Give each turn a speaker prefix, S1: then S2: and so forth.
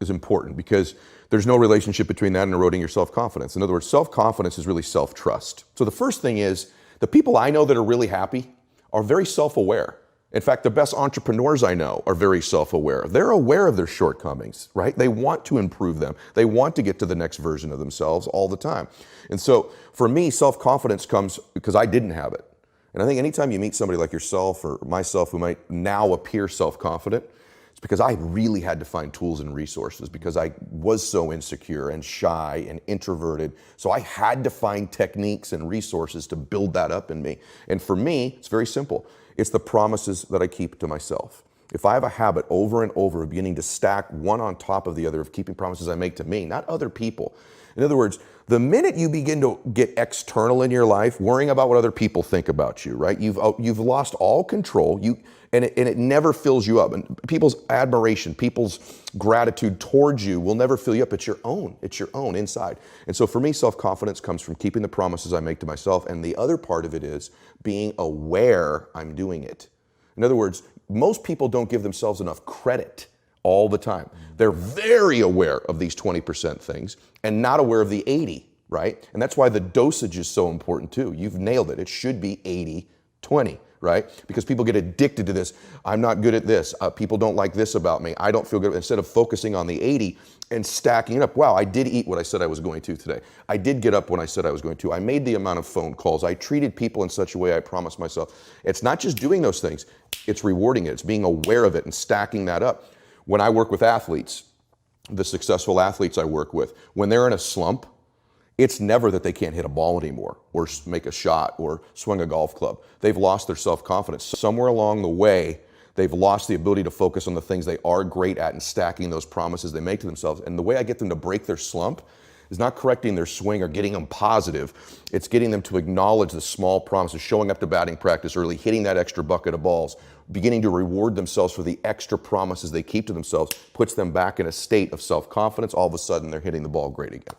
S1: is important because there's no relationship between that and eroding your self-confidence. In other words, self-confidence is really self-trust. So the first thing is, the people I know that are really happy are very self-aware. In fact, the best entrepreneurs I know are very self-aware. They're aware of their shortcomings, right? They want to improve them. They want to get to the next version of themselves all the time. And so for me, self-confidence comes because I didn't have it. And I think anytime you meet somebody like yourself or myself who might now appear self-confident, it's because I really had to find tools and resources because I was so insecure and shy and introverted. So I had to find techniques and resources to build that up in me. And for me, it's very simple. It's the promises that I keep to myself. If I have a habit over and over of beginning to stack one on top of the other, of keeping promises I make to me, not other people. In other words, the minute you begin to get external in your life, worrying about what other people think about you, right? You've lost all control. And it never fills you up. And people's admiration, people's gratitude towards you will never fill you up. It's your own. It's your own inside. And so for me, self-confidence comes from keeping the promises I make to myself. And the other part of it is being aware I'm doing it. In other words, most people don't give themselves enough credit all the time. They're very aware of these 20% things and not aware of the 80, right? And that's why the dosage is so important too. You've nailed it. It should be 80-20. Right? Because people get addicted to this. I'm not good at this. People don't like this about me. I don't feel good. Instead of focusing on the 80 and stacking it up. Wow, I did eat what I said I was going to today. I did get up when I said I was going to. I made the amount of phone calls. I treated people in such a way I promised myself. It's not just doing those things. It's rewarding it. It's being aware of it and stacking that up. When I work with athletes, the successful athletes I work with, when they're in a slump, it's never that they can't hit a ball anymore or make a shot or swing a golf club. They've lost their self-confidence. Somewhere along the way, they've lost the ability to focus on the things they are great at and stacking those promises they make to themselves. And the way I get them to break their slump is not correcting their swing or getting them positive. It's getting them to acknowledge the small promises, showing up to batting practice early, hitting that extra bucket of balls, beginning to reward themselves for the extra promises they keep to themselves, puts them back in a state of self-confidence. All of a sudden, they're hitting the ball great again.